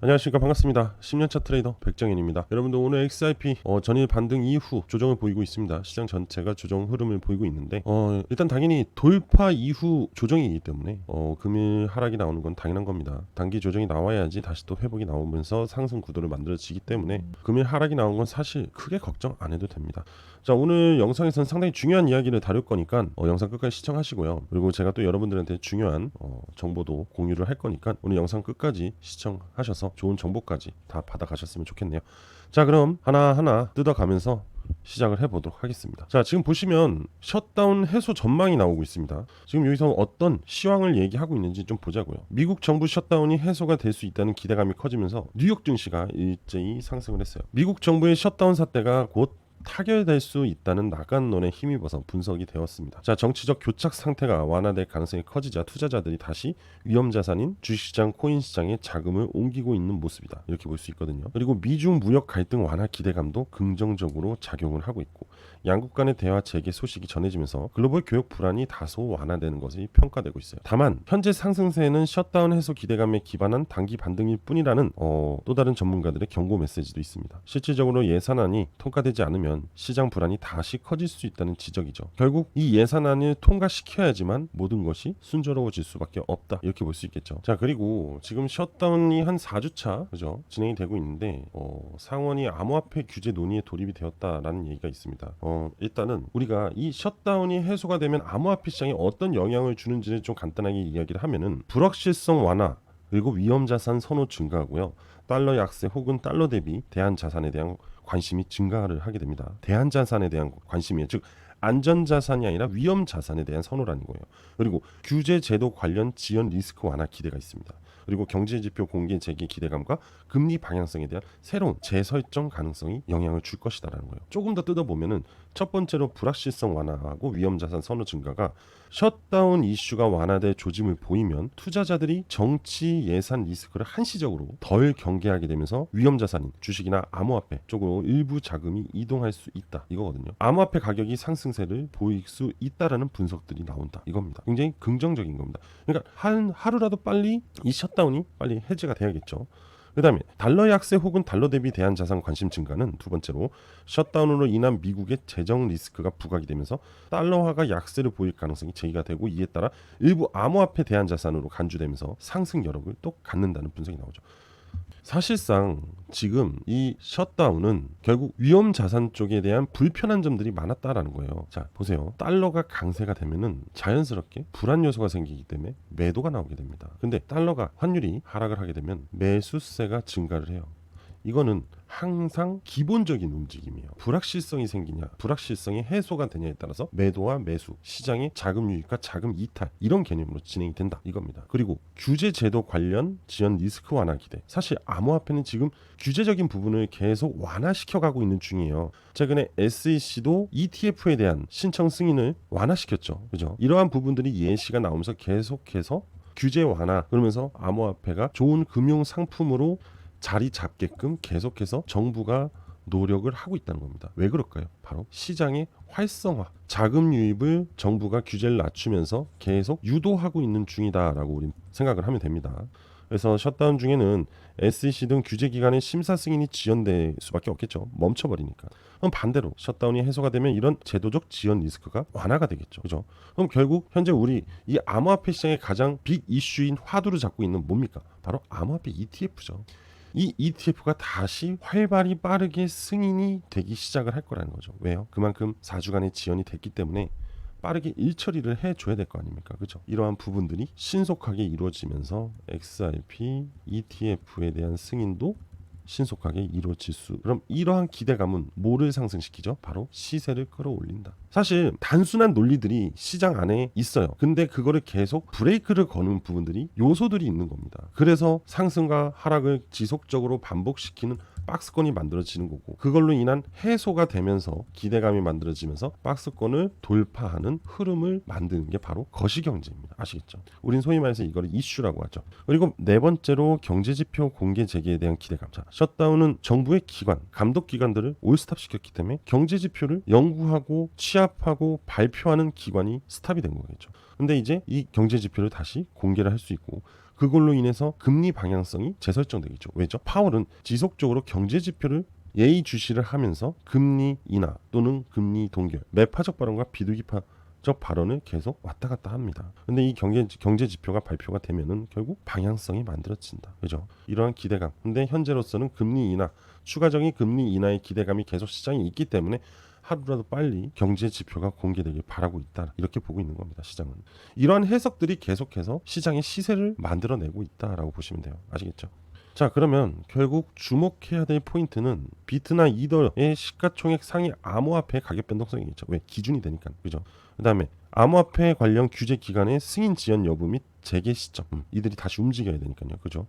안녕하십니까, 반갑습니다. 10년차 트레이더 백정현입니다. 여러분들 오늘 XRP 전일 반등 이후 조정을 보이고 있습니다. 시장 전체가 조정 흐름을 보이고 있는데 일단 당연히 돌파 이후 조정이기 때문에 금일 하락이 나오는 건 당연한 겁니다. 단기 조정이 나와야지 다시 또 회복이 나오면서 상승 구도를 만들어지기 때문에 금일 하락이 나온 건 사실 크게 걱정 안 해도 됩니다. 자, 오늘 영상에서는 상당히 중요한 이야기를 다룰 거니까 영상 끝까지 시청하시고요. 그리고 제가 또 여러분들한테 중요한 정보도 공유를 할 거니까 오늘 영상 끝까지 시청하셔서 좋은 정보까지 다 받아가셨으면 좋겠네요. 자, 그럼 하나하나 뜯어가면서 시작을 해보도록 하겠습니다. 자, 지금 보시면 셧다운 해소 전망이 나오고 있습니다. 지금 여기서 어떤 시황을 얘기하고 있는지 좀 보자고요. 미국 정부 셧다운이 해소가 될 수 있다는 기대감이 커지면서 뉴욕 증시가 일제히 상승을 했어요. 미국 정부의 셧다운 사태가 곧 타결될 수 있다는 나간론에 힘입어서 분석이 되었습니다. 자, 정치적 교착 상태가 완화될 가능성이 커지자 투자자들이 다시 위험자산인 주식시장, 코인시장에 자금을 옮기고 있는 모습이다, 이렇게 볼 수 있거든요. 그리고 미중 무역 갈등 완화 기대감도 긍정적으로 작용을 하고 있고, 양국 간의 대화 재개 소식이 전해지면서 글로벌 교역 불안이 다소 완화되는 것이 평가되고 있어요. 다만 현재 상승세는 셧다운 해소 기대감에 기반한 단기 반등일 뿐이라는 또 다른 전문가들의 경고 메시지도 있습니다. 실질적으로 예산안이 통과되지 않으면 시장 불안이 다시 커질 수 있다는 지적이죠. 결국 이 예산안을 통과시켜야지만 모든 것이 순조로워질 수밖에 없다, 이렇게 볼 수 있겠죠. 자, 그리고 지금 셧다운이 한 4주차 그죠? 진행이 되고 있는데 상원이 암호화폐 규제 논의에 돌입이 되었다라는 얘기가 있습니다. 일단은 우리가 이 셧다운이 해소가 되면 암호화폐 시장에 어떤 영향을 주는지를 좀 간단하게 이야기를 하면은 불확실성 완화, 그리고 위험자산 선호 증가하고요. 달러 약세 혹은 달러 대비 대한자산에 대한 관심이 증가를 하게 됩니다. 대한자산에 대한 관심이에요. 즉 안전자산이 아니라 위험자산에 대한 선호라는 거예요. 그리고 규제제도 관련 지연 리스크 완화 기대가 있습니다. 그리고 경제지표 공개 재개 기대감과 금리 방향성에 대한 새로운 재설정 가능성이 영향을 줄 것이다라는 거예요. 조금 더 뜯어보면은 첫 번째로 불확실성 완화하고 위험자산 선호 증가가 셧다운 이슈가 완화될 조짐을 보이면 투자자들이 정치 예산 리스크를 한시적으로 덜 경계하게 되면서 위험자산인 주식이나 암호화폐 쪽으로 일부 자금이 이동할 수 있다, 이거거든요. 암호화폐 가격이 상승세를 보일 수 있다라는 분석들이 나온다, 이겁니다. 굉장히 긍정적인 겁니다. 그러니까 하루라도 빨리 이 셧다운이 빨리 해제가 돼야겠죠. 그 다음에 달러 약세 혹은 달러 대비 대한자산 관심 증가는 두 번째로 셧다운으로 인한 미국의 재정 리스크가 부각이 되면서 달러화가 약세를 보일 가능성이 제기가 되고, 이에 따라 일부 암호화폐 대한자산으로 간주되면서 상승 여력을 또 갖는다는 분석이 나오죠. 사실상 지금 이 셧다운은 결국 위험 자산 쪽에 대한 불편한 점들이 많았다라는 거예요. 자, 보세요. 달러가 강세가 되면은 자연스럽게 불안 요소가 생기기 때문에 매도가 나오게 됩니다. 근데 달러가 환율이 하락을 하게 되면 매수세가 증가를 해요. 이거는 항상 기본적인 움직임이에요. 불확실성이 생기냐, 불확실성이 해소가 되냐에 따라서 매도와 매수, 시장의 자금 유입과 자금 이탈, 이런 개념으로 진행이 된다, 이겁니다. 그리고 규제 제도 관련 지연 리스크 완화 기대. 사실 암호화폐는 지금 규제적인 부분을 계속 완화시켜가고 있는 중이에요. 최근에 SEC도 ETF에 대한 신청 승인을 완화시켰죠. 그죠? 이러한 부분들이 예시가 나오면서 계속해서 규제 완화, 그러면서 암호화폐가 좋은 금융 상품으로 자리 잡게끔 계속해서 정부가 노력을 하고 있다는 겁니다. 왜 그럴까요? 바로 시장의 활성화, 자금 유입을 정부가 규제를 낮추면서 계속 유도하고 있는 중이다라고 우리 생각을 하면 됩니다. 그래서 셧다운 중에는 SEC 등 규제기관의 심사 승인이 지연될 수밖에 없겠죠. 멈춰버리니까. 그럼 반대로 셧다운이 해소가 되면 이런 제도적 지연 리스크가 완화가 되겠죠. 그죠? 그럼 결국 현재 우리 이 암호화폐 시장의 가장 빅 이슈인 화두를 잡고 있는 뭡니까? 바로 암호화폐 ETF죠. 이 ETF가 다시 활발히 빠르게 승인이 되기 시작을 할 거라는 거죠. 왜요? 그만큼 4주간의 지연이 됐기 때문에 빠르게 일처리를 해줘야 될 거 아닙니까? 그렇죠? 이러한 부분들이 신속하게 이루어지면서 XRP ETF에 대한 승인도 신속하게 이루어질 수. 그럼 이러한 기대감은 뭐를 상승시키죠? 바로 시세를 끌어올린다. 사실 단순한 논리들이 시장 안에 있어요. 근데 그거를 계속 브레이크를 거는 부분들이 요소들이 있는 겁니다. 그래서 상승과 하락을 지속적으로 반복시키는 박스권이 만들어지는 거고, 그걸로 인한 해소가 되면서 기대감이 만들어지면서 박스권을 돌파하는 흐름을 만드는 게 바로 거시경제입니다. 아시겠죠? 우린 소위 말해서 이걸 이슈라고 하죠. 그리고 네 번째로 경제지표 공개 재개에 대한 기대감. 자, 셧다운은 정부의 기관, 감독기관들을 올스탑시켰기 때문에 경제지표를 연구하고 취합하고 발표하는 기관이 스탑이 된 거겠죠. 근데 이제 이 경제지표를 다시 공개를 할 수 있고, 그걸로 인해서 금리 방향성이 재설정되겠죠. 왜죠? 파월은 지속적으로 경제 지표를 예의주시를 하면서 금리 인하 또는 금리 동결, 매파적 발언과 비둘기파적 발언을 계속 왔다 갔다 합니다. 근데 이 경제 지표가 발표가 되면은 결국 방향성이 만들어진다. 그죠? 이러한 기대감. 근데 현재로서는 금리 인하, 추가적인 금리 인하의 기대감이 계속 시장에 있기 때문에 하루라도 빨리 경제 지표가 공개되길 바라고 있다. 이렇게 보고 있는 겁니다. 시장은. 이러한 해석들이 계속해서 시장의 시세를 만들어내고 있다라고 보시면 돼요. 아시겠죠? 자, 그러면 결국 주목해야 될 포인트는 비트나 이더의 시가총액 상위 암호화폐 가격 변동성이겠죠. 왜? 기준이 되니까. 그죠? 그다음에 암호화폐 관련 규제 기관의 승인 지연 여부 및 재개 시점. 이들이 다시 움직여야 되니까요. 그죠?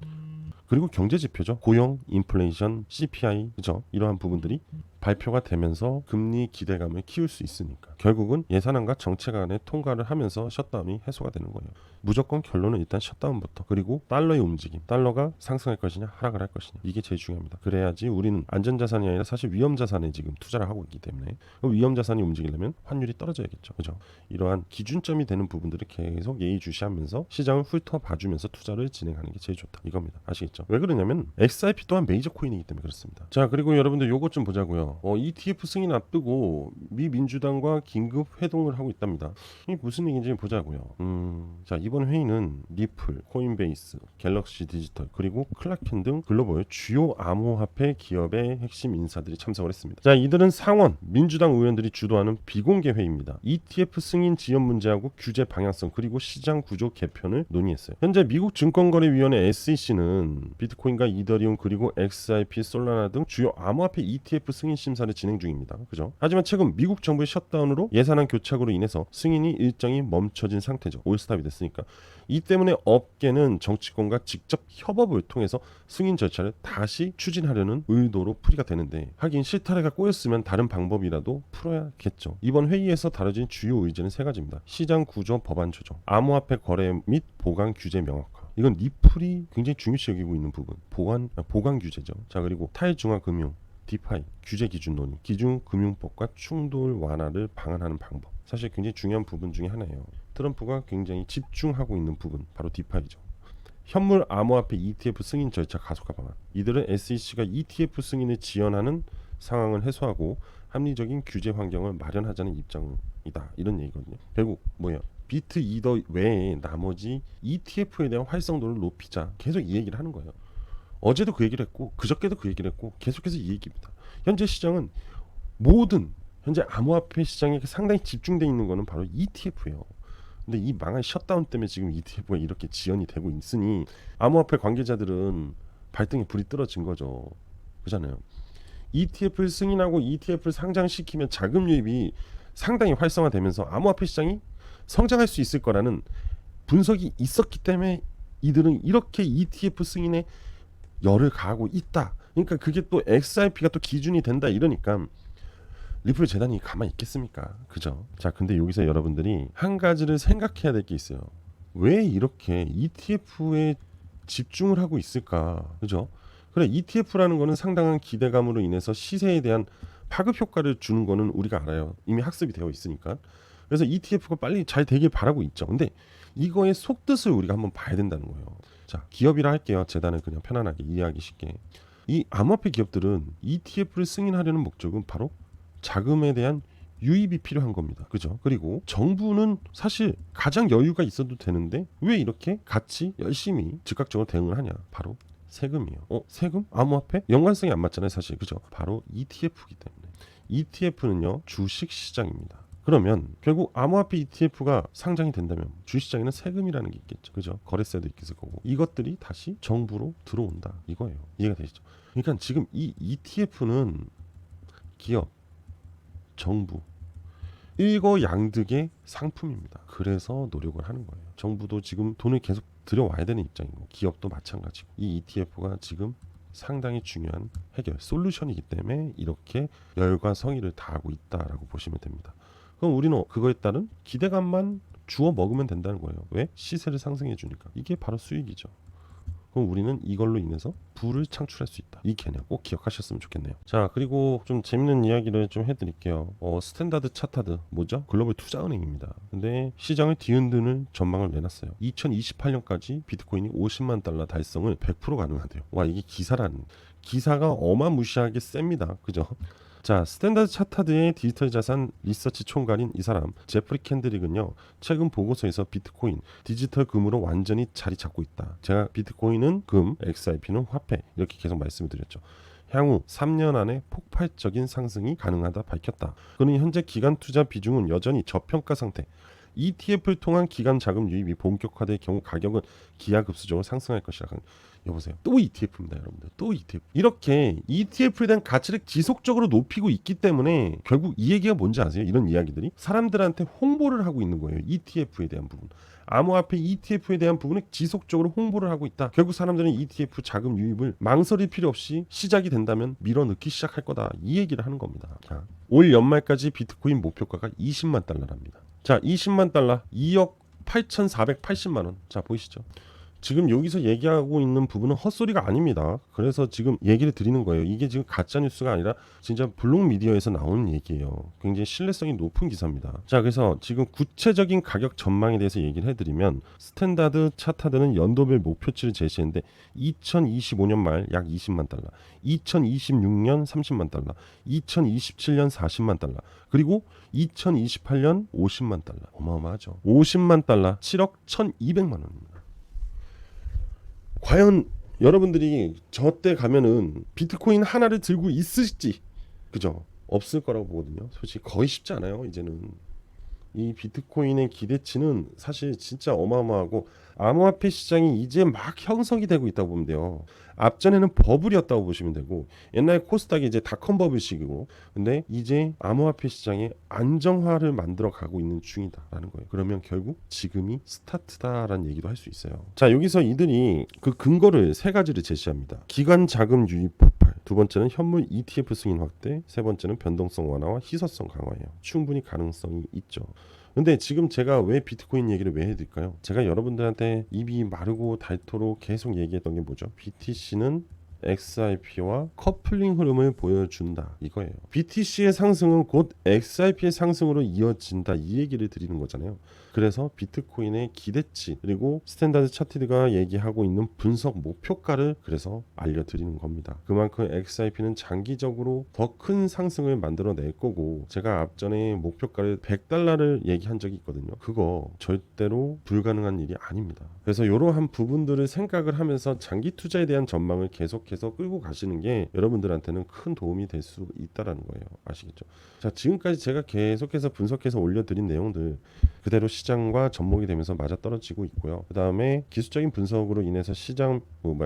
그리고 경제 지표죠. 고용, 인플레이션, CPI, 그죠? 이러한 부분들이 발표가 되면서 금리 기대감을 키울 수 있으니까 결국은 예산안과 정책안의 통과를 하면서 셧다운이 해소가 되는 거예요. 무조건 결론은 일단 셧다운부터, 그리고 달러의 움직임, 달러가 상승할 것이냐 하락을 할 것이냐, 이게 제일 중요합니다. 그래야지 우리는 안전자산이 아니라 사실 위험자산에 지금 투자를 하고 있기 때문에 위험자산이 움직이려면 환율이 떨어져야겠죠. 그죠? 이러한 기준점이 되는 부분들을 계속 예의주시하면서 시장을 훑어봐주면서 투자를 진행하는 게 제일 좋다, 이겁니다. 아시겠죠? 왜 그러냐면 XRP 또한 메이저 코인이기 때문에 그렇습니다. 자, 그리고 여러분들 요것 좀 보자고요. ETF 승인 앞두고 미 민주당과 긴급 회동을 하고 있답니다. 이게 무슨 얘기인지 보자고요. 자, 이번 회의는 리플, 코인베이스, 갤럭시 디지털, 그리고 클라켄 등 글로벌 주요 암호화폐 기업의 핵심 인사들이 참석을 했습니다. 자, 이들은 상원 민주당 의원들이 주도하는 비공개 회의입니다. ETF 승인 지연 문제하고 규제 방향성, 그리고 시장 구조 개편을 논의했어요. 현재 미국 증권거래위원회 SEC는 비트코인과 이더리움, 그리고 XRP, 솔라나 등 주요 암호화폐 ETF 승인 심사를 진행 중입니다. 그죠? 하지만 최근 미국 정부의 셧다운으로 예산안 교착으로 인해서 승인이 일정이 멈춰진 상태죠. 올스탑이 됐으니까. 이 때문에 업계는 정치권과 직접 협업을 통해서 승인 절차를 다시 추진하려는 의도로 풀이가 되는데, 하긴 실타래가 꼬였으면 다른 방법이라도 풀어야겠죠. 이번 회의에서 다뤄진 주요 의제는 세 가지입니다. 시장 구조 법안 조정, 암호화폐 거래 및 보관 규제 명확화. 이건 리플이 굉장히 중요시 여기고 있는 부분. 보관 규제죠. 자, 그리고 탈중앙 금융, 디파이, 규제 기준 논의, 기준금융법과 충돌 완화를 방안하는 방법. 사실 굉장히 중요한 부분 중에 하나예요. 트럼프가 굉장히 집중하고 있는 부분, 바로 디파이죠. 현물 암호화폐 ETF 승인 절차 가속화 방안. 이들은 SEC가 ETF 승인을 지연하는 상황을 해소하고 합리적인 규제 환경을 마련하자는 입장이다, 이런 얘기거든요. 결국 뭐예요? 비트 이더 외에 나머지 ETF에 대한 활성도를 높이자, 계속 이 얘기를 하는 거예요. 어제도 그 얘기를 했고 그저께도 그 얘기를 했고 계속해서 이 얘기입니다. 현재 시장은 모든 현재 암호화폐 시장에 상당히 집중되어 있는 거는 바로 ETF예요. 근데 이 망한 셧다운 때문에 지금 ETF가 이렇게 지연이 되고 있으니 암호화폐 관계자들은 발등에 불이 떨어진 거죠. 그렇잖아요. ETF를 승인하고 ETF를 상장시키면 자금 유입이 상당히 활성화되면서 암호화폐 시장이 성장할 수 있을 거라는 분석이 있었기 때문에 이들은 이렇게 ETF 승인에 열을 가하고 있다. 그러니까 그게 또 XRP가 또 기준이 된다, 이러니까 리플 재단이 가만히 있겠습니까? 그죠? 자, 근데 여기서 여러분들이 한 가지를 생각해야 될 게 있어요. 왜 이렇게 ETF에 집중을 하고 있을까? 그죠? 그래, ETF라는 거는 상당한 기대감으로 인해서 시세에 대한 파급 효과를 주는 거는 우리가 알아요. 이미 학습이 되어 있으니까. 그래서 ETF가 빨리 잘 되길 바라고 있죠. 근데 이거의 속뜻을 우리가 한번 봐야 된다는 거예요. 자, 기업이라 할게요. 재단을 그냥 편안하게 이해하기 쉽게. 이 암호화폐 기업들은 ETF를 승인하려는 목적은 바로 자금에 대한 유입이 필요한 겁니다. 그죠? 그리고 정부는 사실 가장 여유가 있어도 되는데 왜 이렇게 같이 열심히 즉각적으로 대응을 하냐? 바로 세금이에요. 세금? 암호화폐? 연관성이 안 맞잖아요, 사실. 그죠? 바로 ETF이기 때문에. ETF는요, 주식 시장입니다. 그러면 결국 암호화폐 ETF가 상장이 된다면 주식시장에는 세금이라는 게 있겠죠. 그죠? 거래세도 있을 거고. 이것들이 다시 정부로 들어온다, 이거예요. 이해가 되시죠? 그러니까 지금 이 ETF는 기업, 정부, 일거양득의 상품입니다. 그래서 노력을 하는 거예요. 정부도 지금 돈을 계속 들여와야 되는 입장이고, 기업도 마찬가지고. 이 ETF가 지금 상당히 중요한 해결, 솔루션이기 때문에 이렇게 열과 성의를 다하고 있다라고 보시면 됩니다. 그럼 우리는 그거에 따른 기대감만 주워 먹으면 된다는 거예요. 왜? 시세를 상승해 주니까. 이게 바로 수익이죠. 그럼 우리는 이걸로 인해서 부를 창출할 수 있다. 이 개념 꼭 기억하셨으면 좋겠네요. 자, 그리고 좀 재밌는 이야기를 좀 해드릴게요. 스탠다드 차타드 뭐죠? 글로벌 투자은행입니다. 근데 시장을 뒤흔드는 전망을 내놨어요. 2028년까지 비트코인이 50만 달러 달성을 100% 가능하대요. 와, 이게 기사가 어마무시하게 셉니다. 그죠? 자, 스탠다드 차타드의 디지털 자산 리서치 총괄인 이 사람 제프리 캔드릭은요, 최근 보고서에서 비트코인 디지털 금으로 완전히 자리 잡고 있다. 제가 비트코인은 금, XRP는 화폐 이렇게 계속 말씀을 드렸죠. 향후 3년 안에 폭발적인 상승이 가능하다 밝혔다. 그는 현재 기관 투자 비중은 여전히 저평가 상태. ETF를 통한 기관 자금 유입이 본격화될 경우 가격은 기하급수적으로 상승할 것이라. 여보세요. 또 ETF입니다, 여러분들. 또 ETF. 이렇게 ETF에 대한 가치를 지속적으로 높이고 있기 때문에 결국 이 얘기가 뭔지 아세요? 이런 이야기들이 사람들한테 홍보를 하고 있는 거예요. ETF에 대한 부분. 암호화폐 ETF에 대한 부분을 지속적으로 홍보를 하고 있다. 결국 사람들은 ETF 자금 유입을 망설일 필요 없이 시작이 된다면 밀어넣기 시작할 거다. 이 얘기를 하는 겁니다. 자, 올 연말까지 비트코인 목표가가 20만 달러랍니다. 자, 20만 달러, 2억 8,480만 원. 자, 보이시죠? 지금 여기서 얘기하고 있는 부분은 헛소리가 아닙니다. 그래서 지금 얘기를 드리는 거예요. 이게 지금 가짜 뉴스가 아니라 진짜 블록 미디어에서 나오는 얘기예요. 굉장히 신뢰성이 높은 기사입니다. 자, 그래서 지금 구체적인 가격 전망에 대해서 얘기를 해드리면 스탠다드 차타드는 연도별 목표치를 제시했는데 2025년 말 약 20만 달러, 2026년 30만 달러, 2027년 40만 달러, 그리고 2028년 50만 달러. 어마어마하죠. 50만 달러, 7억 1,200만 원입니다. 과연 여러분들이 저 때 가면은 비트코인 하나를 들고 있을지, 그죠? 없을 거라고 보거든요. 솔직히 거의 쉽지 않아요. 이제는 이 비트코인의 기대치는 사실 진짜 어마어마하고 암호화폐 시장이 이제 막 형성이 되고 있다고 보면 돼요. 앞전에는 버블이었다고 보시면 되고 옛날에 코스닥이 이제 닷컴 버블식이고, 근데 이제 암호화폐 시장의 안정화를 만들어 가고 있는 중이다라는 거예요. 그러면 결국 지금이 스타트다라는 얘기도 할 수 있어요. 자, 여기서 이들이 그 근거를 세 가지를 제시합니다. 기관 자금 유입 폭발, 두 번째는 현물 ETF 승인 확대, 세 번째는 변동성 완화와 희소성 강화예요. 충분히 가능성이 있죠. 근데 지금 제가 왜 비트코인 얘기를 왜 해드릴까요? 제가 여러분들한테 입이 마르고 닳도록 계속 얘기했던 게 뭐죠? BTC는 XRP와 커플링 흐름을 보여준다, 이거예요. BTC의 상승은 곧 XRP의 상승으로 이어진다, 이 얘기를 드리는 거잖아요. 그래서 비트코인의 기대치, 그리고 스탠다드 차티드가 얘기하고 있는 분석 목표가를 그래서 알려드리는 겁니다. 그만큼 XRP는 장기적으로 더 큰 상승을 만들어낼 거고, 제가 앞전에 목표가를 100달러를 얘기한 적이 있거든요. 그거 절대로 불가능한 일이 아닙니다. 그래서 이러한 부분들을 생각을 하면서 장기 투자에 대한 전망을 계속해서 끌고 가시는 게 여러분들한테는 큰 도움이 될 수 있다라는 거예요. 아시겠죠? 자, 지금까지 제가 계속해서 분석해서 올려드린 내용들 그대로 시장과 접목이 되면서 맞아떨어지고 있고요. 그 다음에 기술적인 분석으로 인해서 시장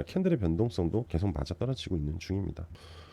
캔들의 변동성도 계속 맞아떨어지고 있는 중입니다.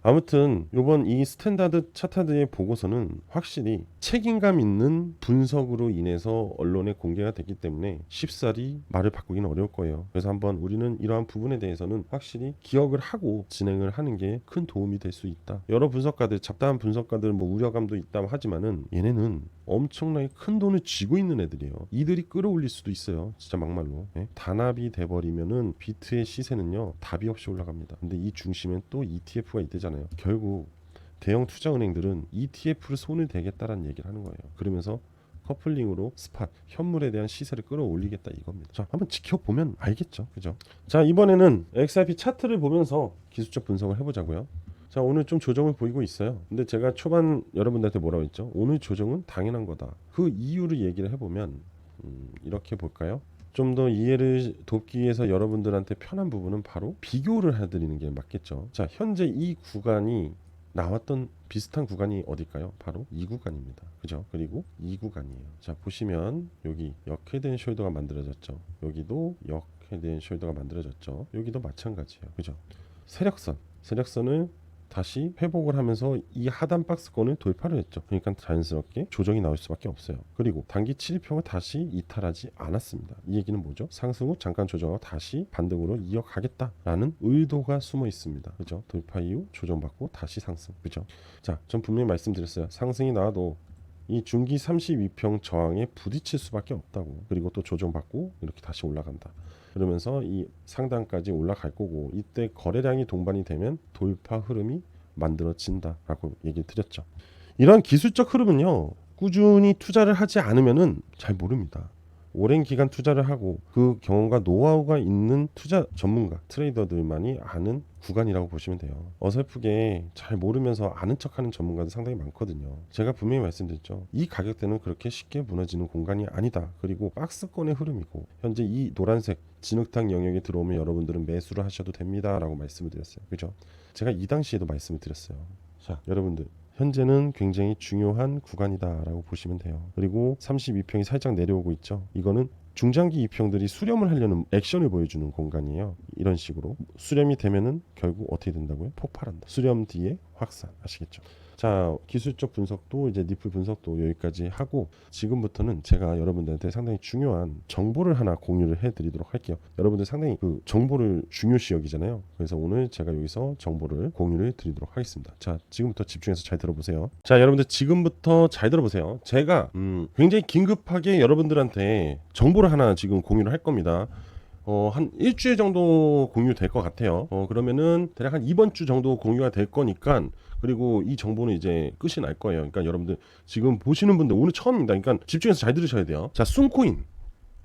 아무튼 이번 이 스탠다드 차타드의 보고서는 확실히 책임감 있는 분석으로 인해서 언론에 공개가 됐기 때문에 쉽사리 말을 바꾸기는 어려울 거예요. 그래서 한번 우리는 이러한 부분에 대해서는 확실히 기억을 하고 진행을 하는 게 큰 도움이 될 수 있다. 여러 분석가들, 잡다한 분석가들 우려감도 있다고 하지만은 얘네는 엄청나게 큰 돈을 쥐고 있는 애들이에요. 이들이 끌어올릴 수도 있어요. 진짜 막말로. 단합이 돼버리면은 비트의 시세는요 답이 없이 올라갑니다. 근데 이 중심엔 또 ETF가 있대잖아요. 결국 대형 투자은행들은 ETF를 손을 대겠다라는 얘기를 하는 거예요. 그러면서 커플링으로 스팟, 현물에 대한 시세를 끌어올리겠다 이겁니다. 자, 한번 지켜보면 알겠죠, 그죠? 자, 이번에는 XRP 차트를 보면서 기술적 분석을 해보자고요. 자, 오늘 좀 조정을 보이고 있어요. 근데 제가 초반 여러분들한테 뭐라고 했죠? 오늘 조정은 당연한 거다. 그 이유를 얘기를 해보면 이렇게 볼까요? 좀 더 이해를 돕기 위해서 여러분들한테 편한 부분은 바로 비교를 해드리는 게 맞겠죠. 자, 현재 이 구간이 나왔던 비슷한 구간이 어딜까요? 바로 이 구간입니다. 그죠? 그리고 이 구간이에요. 자, 보시면 여기 역헤드앤 숄더가 만들어졌죠. 여기도 역헤드앤 숄더가 만들어졌죠. 여기도 마찬가지예요. 그죠? 세력선을 다시 회복을 하면서 이 하단 박스권을 돌파를 했죠. 그러니까 자연스럽게 조정이 나올 수밖에 없어요. 그리고 단기 7일평을 다시 이탈하지 않았습니다. 이 얘기는 뭐죠? 상승 후 잠깐 조정하고 다시 반등으로 이어가겠다라는 의도가 숨어 있습니다. 그죠? 돌파 이후 조정받고 다시 상승. 그죠? 자, 전 분명히 말씀드렸어요. 상승이 나와도 이 중기 32평 저항에 부딪힐 수밖에 없다고. 그리고 또 조정받고 이렇게 다시 올라간다. 그러면서 이 상단까지 올라갈 거고, 이때 거래량이 동반이 되면 돌파 흐름이 만들어진다라고 얘기를 드렸죠. 이런 기술적 흐름은요, 꾸준히 투자를 하지 않으면은 잘 모릅니다. 오랜 기간 투자를 하고 그 경험과 노하우가 있는 투자 전문가, 트레이더들만이 아는 구간이라고 보시면 돼요. 어설프게 잘 모르면서 아는 척하는 전문가들 상당히 많거든요. 제가 분명히 말씀드렸죠. 이 가격대는 그렇게 쉽게 무너지는 공간이 아니다. 그리고 박스권의 흐름이고, 현재 이 노란색 진흙탕 영역에 들어오면 여러분들은 매수를 하셔도 됩니다 라고 말씀을 드렸어요. 그죠? 제가 이 당시에도 말씀을 드렸어요. 자, 여러분들, 현재는 굉장히 중요한 구간이다라고 보시면 돼요. 그리고 32평이 살짝 내려오고 있죠. 이거는 중장기 2평들이 수렴을 하려는 액션을 보여주는 공간이에요. 이런 식으로 수렴이 되면은 결국 어떻게 된다고요? 폭발한다. 수렴 뒤에 확산. 아시겠죠? 자, 기술적 분석도 이제 니플 분석도 여기까지 하고, 지금부터는 제가 여러분들한테 상당히 중요한 정보를 하나 공유를 해드리도록 할게요. 여러분들 상당히 그 정보를 중요시 여기잖아요. 그래서 오늘 제가 여기서 정보를 공유를 드리도록 하겠습니다. 자, 지금부터 집중해서 잘 들어보세요. 자, 여러분들 지금부터 잘 들어보세요. 제가 굉장히 긴급하게 여러분들한테 정보를 하나 지금 공유를 할 겁니다. 한 일주일 정도 공유될 것 같아요. 그러면은 대략 한 이번 주 정도 공유가 될 거니까, 그리고 이 정보는 이제 끝이 날 거예요. 그러니까 여러분들 지금 보시는 분들 오늘 처음입니다. 그러니까 집중해서 잘 들으셔야 돼요. 자, 순코인.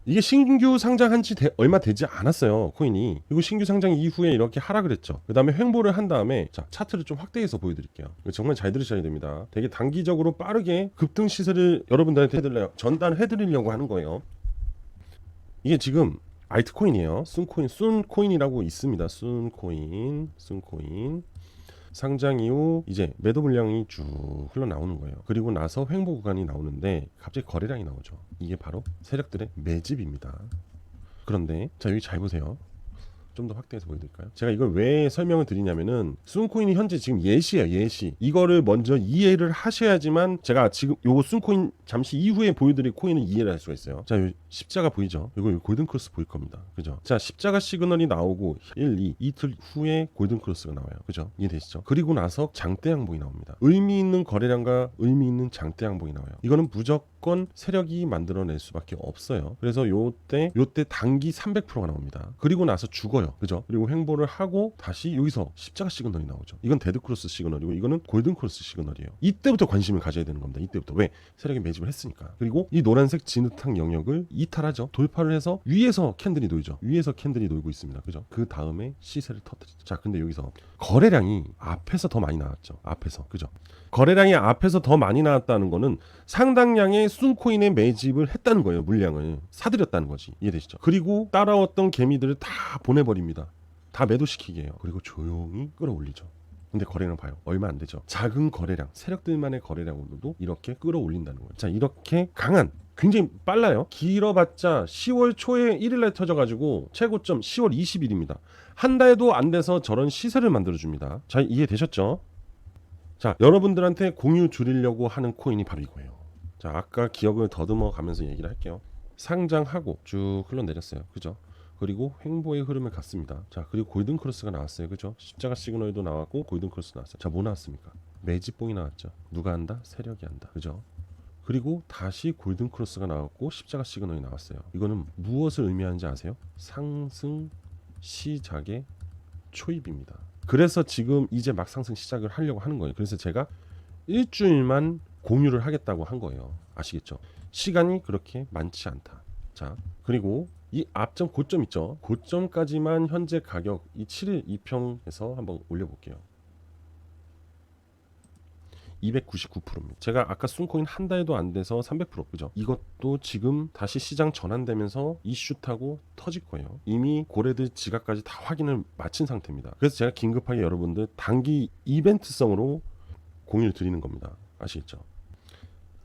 이게 신규 상장한 지 얼마 되지 않았어요, 코인이. 그리고 신규 상장 이후에 이렇게 하락을 했죠. 그 다음에 횡보를 한 다음에, 자, 차트를 좀 확대해서 보여드릴게요. 정말 잘 들으셔야 됩니다. 되게 단기적으로 빠르게 급등 시세를 여러분들한테 전달해드리려고 하는 거예요. 이게 지금 알트코인이에요. 순코인이라고 있습니다. 순코인 상장 이후 이제 매도 물량이 쭉 흘러나오는 거예요. 그리고 나서 횡보 구간이 나오는데 갑자기 거래량이 나오죠. 이게 바로 세력들의 매집입니다. 그런데 자, 여기 잘 보세요. 좀 더 확대해서 보여드릴까요? 제가 이걸 왜 설명을 드리냐면은, 순코인이 현재 지금 예시예요. 예시. 이거를 먼저 이해를 하셔야지만 제가 지금 요거 순코인 잠시 이후에 보여드릴 코인은 이해를 할 수가 있어요. 자, 요 십자가 보이죠? 이거 골든크로스 보일 겁니다. 그죠? 자, 십자가 시그널이 나오고 1, 2 이틀 후에 골든크로스가 나와요. 그죠? 이해되시죠? 그리고 나서 장대 양봉이 나옵니다. 의미 있는 거래량과 의미 있는 장대 양봉이 나와요. 이거는 무조건 세력이 만들어낼 수밖에 없어요. 그래서 요때 단기 300%가 나옵니다. 그리고 나서 죽어요. 그죠? 그리고 횡보를 하고 다시 여기서 십자가 시그널이 나오죠. 이건 데드크로스 시그널이고 이거는 골든크로스 시그널이에요. 이때부터 관심을 가져야 되는 겁니다. 이때부터. 왜? 세력이 매집을 했으니까. 그리고 이 노란색 진흙탕 영역을 이탈하죠. 돌파를 해서 위에서 캔들이 놀죠. 위에서 캔들이 놀고 있습니다. 그죠? 그 다음에 시세를 터뜨리죠. 자, 근데 여기서 거래량이 앞에서 더 많이 나왔죠. 앞에서. 그죠? 거래량이 앞에서 더 많이 나왔다는 거는 상당량의 순코인에 매집을 했다는 거예요. 물량을 사들였다는 거지. 이해되시죠? 그리고 따라왔던 개미들을 다 보내버립니다. 다 매도시키게 해요. 그리고 조용히 끌어올리죠. 근데 거래량 봐요. 얼마 안 되죠. 작은 거래량, 세력들만의 거래량으로도 이렇게 끌어올린다는 거예요. 자, 이렇게 강한, 굉장히 빨라요. 길어봤자 10월 초에 1일날 터져가지고 최고점 10월 20일입니다. 한 달도 안 돼서 저런 시세를 만들어줍니다. 자, 이해되셨죠? 자, 여러분들한테 공유 드리려고 하는 코인이 바로 이거예요. 자, 아까 기억을 더듬어 가면서 얘기를 할게요. 상장하고 쭉 흘러내렸어요. 그죠? 그리고 횡보의 흐름을 갔습니다. 자, 그리고 골든크로스가 나왔어요. 그죠? 십자가 시그널도 나왔고 골든크로스 나왔어요. 자, 뭐 나왔습니까? 매집봉이 나왔죠. 누가 한다? 세력이 한다. 그죠? 그리고 다시 골든크로스가 나왔고 십자가 시그널이 나왔어요. 이거는 무엇을 의미하는지 아세요? 상승 시작의 초입입니다. 그래서 지금 이제 막 상승 시작을 하려고 하는 거예요. 그래서 제가 일주일만 공유를 하겠다고 한 거예요. 아시겠죠? 시간이 그렇게 많지 않다. 자, 그리고 이 앞점 고점 있죠? 고점까지만 현재 가격 이 7일 2평에서 한번 올려볼게요. 299%입니다. 제가 아까 순코인 한 달도 안 돼서 300% 그죠? 이것도 지금 다시 시장 전환되면서 이슈 타고 터질 거예요. 이미 고래들 지갑까지 다 확인을 마친 상태입니다. 그래서 제가 긴급하게 여러분들 단기 이벤트성으로 공유를 드리는 겁니다. 아시겠죠?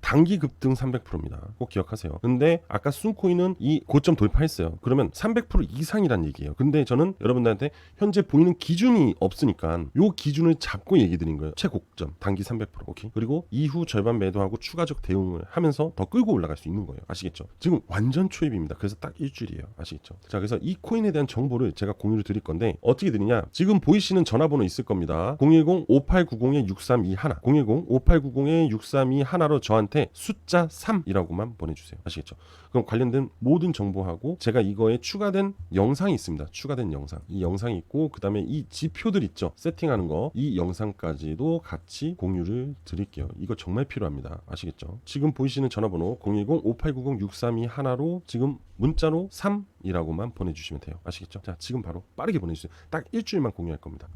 단기 급등 300%입니다. 꼭 기억하세요. 근데 아까 순코인은 이 고점 돌파했어요. 그러면 300% 이상이란 얘기예요. 근데 저는 여러분들한테 현재 보이는 기준이 없으니까 요 기준을 잡고 얘기 드린 거예요. 최고점 단기 300%. 오케이. 그리고 이후 절반 매도하고 추가적 대응을 하면서 더 끌고 올라갈 수 있는 거예요. 아시겠죠? 지금 완전 초입입니다. 그래서 딱 일주일이에요. 아시겠죠? 자, 그래서 이 코인에 대한 정보를 제가 공유를 드릴 건데 어떻게 드리냐? 지금 보이시는 전화번호 있을 겁니다. 010-5890-6321 010-5890-6321로 저한테 저한테 숫자 3이라고만 보내주세요. 아시겠죠? 그럼 관련된 모든 정보하고 제가 이거에 추가된 영상이 있습니다. 추가된 영상. 이 영상이 있고 그 다음에 이 지표들 있죠. 세팅하는 거. 이 영상까지도 같이 공유를 드릴게요. 이거 정말 필요합니다. 아시겠죠? 지금 보이시는 전화번호 010-5890-6321로 지금 문자로 3이라고만 보내주시면 돼요. 아시겠죠? 자, 지금 바로 빠르게 보내주세요. 딱 일주일만 공유할 겁니다.